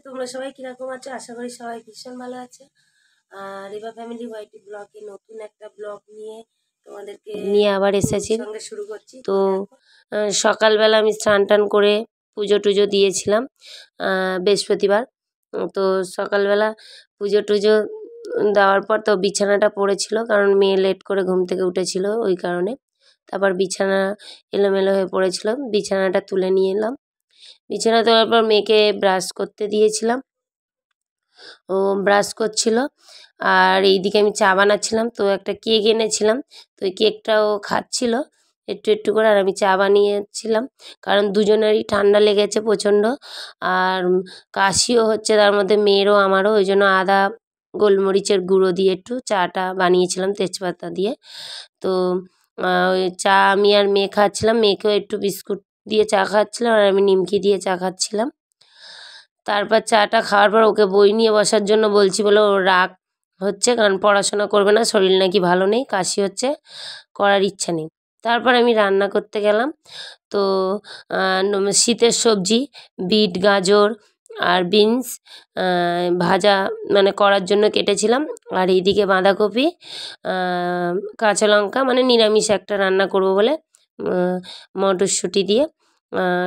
তোমরা সবাই কিরকম আছো? আশা করি সবাই ভীষণ ভালো আছে। আর রিভা ফ্যামিলি ওয়াইটি ব্লগে নতুন একটা ব্লগ নিয়ে তোমাদেরকে নিয়ে আবার এসেছি। সঙ্গে শুরু করছি। তো সকালবেলা আমি স্নান টান করে পুজো টুজো দিয়েছিলাম বৃহস্পতিবার। তো সকালবেলা পুজো টুজো দেওয়ার পর তো বিছানাটা পড়েছিল, কারণ মেয়ে লেট করে ঘুম থেকে উঠেছিল ওই কারণে। তারপর বিছানা এলোমেলো হয়ে পড়েছিল, বিছানাটা তুলে নিয়ে এলাম। বিছানা তোলার পর মেয়েকে ব্রাশ করতে দিয়েছিলাম, ও ব্রাশ করছিল। আর এইদিকে আমি চা বানাচ্ছিলাম, তো একটা কেক এনেছিলাম, তো ওই কেকটাও খাচ্ছিল একটু একটু করে। আর আমি চা বানিয়েছিলাম, কারণ দুজনেরই ঠান্ডা লেগেছে প্রচণ্ড, আর কাশিও হচ্ছে তার মধ্যে, মেয়েরও আমারও। ওই জন্য আদা গোলমরিচের গুঁড়ো দিয়ে একটু চাটা বানিয়েছিলাম তেজপাতা দিয়ে। তো ওই চা আমি আর মেয়ে খাচ্ছিলাম, মেয়েকেও একটু বিস্কুট দিয়ে চা খাচ্ছিলাম, আর আমি নিমকি দিয়ে চা খাচ্ছিলাম। তারপর চাটা খাওয়ার পর ওকে বই নিয়ে বসার জন্য বলছি বলে ওর রাগ হচ্ছে, কারণ পড়াশোনা করবে না, শরীর নাকি ভালো নেই, কাশি হচ্ছে, করার ইচ্ছা নেই। তারপর আমি রান্না করতে গেলাম। তো শীতের সবজি বিট গাজর আর বিনস ভাজা মানে করার জন্য কেটেছিলাম। আর এইদিকে বাঁধাকপি কাঁচা লঙ্কা মানে নিরামিষ একটা রান্না করব বলে মটরশুঁটি দিয়ে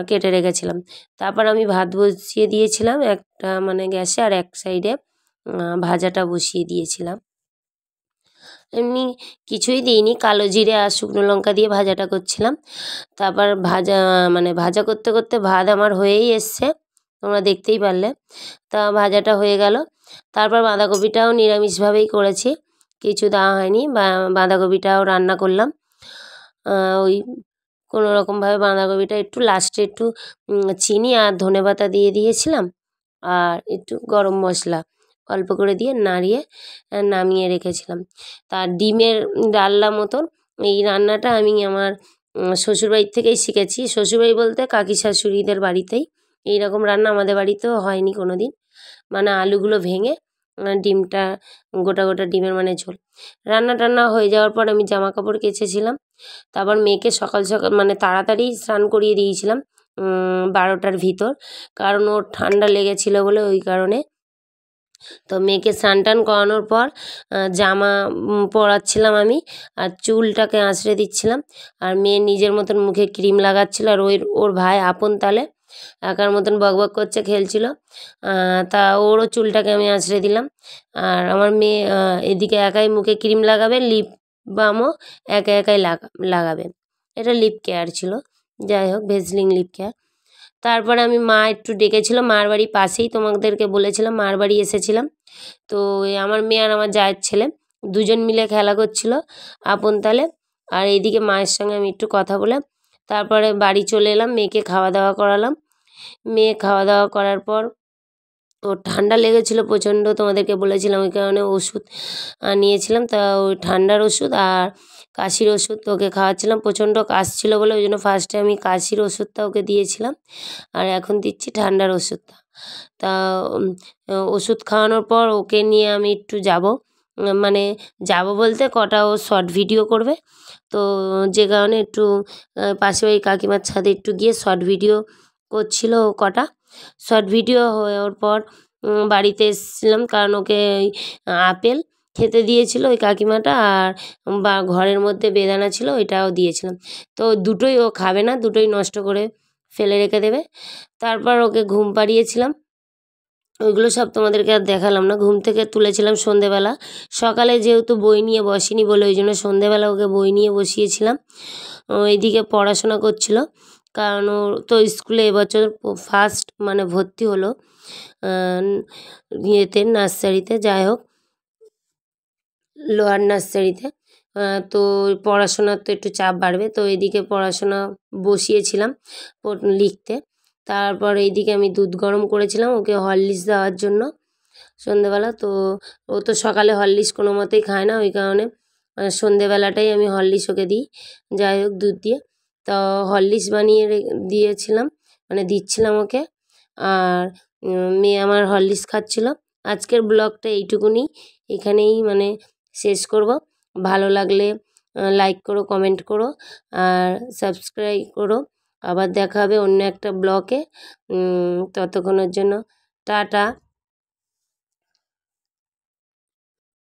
কেটে রেখেছিলাম। তারপর আমি ভাত বসিয়ে দিয়েছিলাম একটা মানে গ্যাসে, আর এক সাইডে ভাজাটা বসিয়ে দিয়েছিলাম। এমনি কিছুই দিইনি, কালো জিরে আর শুকনো লঙ্কা দিয়ে ভাজাটা করছিলাম। তারপর ভাজা করতে করতে ভাত আমার হয়েই এসছে, তোমরা দেখতেই পারলে। তা ভাজাটা হয়ে গেল। তারপর বাঁধাকপিটাও নিরামিষভাবেই করেছি, কিছু দেওয়া হয়নি, বাঁধাকপিটাও রান্না করলাম। ওই কোনো রকমভাবে বাঁধাকপিটা একটু লাস্টে একটু চিনি আর ধনেপাতা দিয়ে দিয়েছিলাম, আর একটু গরম মশলা অল্প করে দিয়ে নাড়িয়ে নামিয়ে রেখেছিলাম। তার ডিমের ডালনা মতন এই রান্নাটা আমি আমার শ্বশুরবাড়ির থেকেই শিখেছি। শ্বশুরবাড়ি বলতে কাকি শাশুড়িদের বাড়িতেই এইরকম রান্না আমাদের বাড়িতেও হয়নি কোনো দিন। মানে আলুগুলো ভেঙে ডিমটা গোটা গোটা ডিমের মানে ঝোল। রান্না টান্না হয়ে যাওয়ার পর আমি জামা কাপড় কেচেছিলাম। তারপর মেয়েকে সকাল সকাল মানে তাড়াতাড়ি স্নান করিয়ে দিয়েছিলাম 12টার ভিতর, কারণ ওর ঠান্ডা লেগেছিলো বলে, ওই কারণে। তো মেয়েকে স্নান টান করানোর পর জামা পরাচ্ছিলাম আমি, আর চুলটাকে আঁচড়ে দিচ্ছিলাম। আর মেয়ে নিজের মতন মুখে ক্রিম লাগাচ্ছিল, আর ওর ভাই আপন তালে একার মতন বকবক করছে, খেলছিল। তা ওরও চুলটাকে আমি আঁচড়ে দিলাম। আর আমার মেয়ে এদিকে একাই মুখে ক্রিম লাগাবে, লিপ বামও একা একাই লাগাবে। এটা লিপ কেয়ার ছিল, যাই হোক ভেসলিন লিপ কেয়ার। তারপরে মা একটু ডেকেছিল, মার বাড়ি পাশেই, তোমাদেরকে বলেছিলাম মার বাড়ি এসেছিলাম। তো আমার মেয়ে আর আমার জায়ের ছেলে দুজন মিলে খেলা করছিল আপন তালে। আর এইদিকে মায়ের সঙ্গে আমি একটু কথা বলে তারপরে বাড়ি চলে এলাম, মেয়েকে খাওয়া দাওয়া করালাম। মেয়ে খাওয়া দাওয়া করার পর ওর ঠান্ডা লেগেছিল প্রচণ্ড, তোমাদেরকে বলেছিলাম, ওই কারণে ওষুধ নিয়েছিলাম। তা ওই ঠান্ডার ওষুধ আর কাশির ওষুধ ওকে খাওয়াচ্ছিলাম, প্রচণ্ড কাশছিল বলে, ওই জন্য ফার্স্টে আমি কাশির ওষুধটা ওকে দিয়েছিলাম, আর এখন দিচ্ছি ঠান্ডার ওষুধটা। তা ওষুধ খাওয়ানোর পর ওকে নিয়ে আমি একটু যাব, মানে যাব বলতে কটা ও শর্ট ভিডিও করবে, তো যে কারণে একটু পাশে ওই কাকিমার ছাদে একটু গিয়ে শর্ট ভিডিও করছিল ও কটা। শর্ট ভিডিও হওয়ার পর বাড়িতে এসেছিলাম, কারণ ওকে ওই আপেল খেতে দিয়েছিল ওই কাকিমাটা, আর বা ঘরের মধ্যে বেদানা ছিল ওইটাও দিয়েছিলাম। তো দুটোই ও খাবে না, দুটোই নষ্ট করে ফেলে রেখে দেবে। তারপর ওকে ঘুম পাড়িয়েছিলাম, ওইগুলো সব তোমাদেরকে আর দেখালাম না। ঘুম থেকে তুলেছিলাম সন্ধেবেলা, সকালে যেহেতু বই নিয়ে বসিনি বলে ওই জন্য সন্ধেবেলা ওকে বই নিয়ে বসিয়েছিলাম। এইদিকে পড়াশোনা করছিল, কারণ ও তো স্কুলে এবছর ফার্স্ট মানে ভর্তি হলো ইয়েতে নার্সারিতে, যাই হোক লোয়ার নার্সারিতে। তো পড়াশোনার তো একটু চাপ বাড়বে, তো এদিকে পড়াশোনা বসিয়েছিলাম লিখতে। তারপর এইদিকে আমি দুধ গরম করেছিলাম ওকে হরলিক্স দেওয়ার জন্য সন্ধেবেলা। তো ও তো সকালে হরলিক্স কোনো মতেই খায় না, ওই কারণে সন্ধেবেলাটাই আমি হরলিক্স ওকে দিই, যাই হোক দুধ দিয়ে। তো হরলিক্স বানিয়ে দিয়েছিলাম মানে দিচ্ছিলাম ওকে, আর মেয়ে আমার হরলিক্স খাচ্ছিল। আজকের ব্লগটা এইটুকুনি, এখানেই মানে শেষ করব। ভালো লাগলে লাইক করো, কমেন্ট করো, আর সাবস্ক্রাইব করো। আবার দেখা হবে অন্য একটা ব্লগে, ততক্ষণের জন্য টাটা।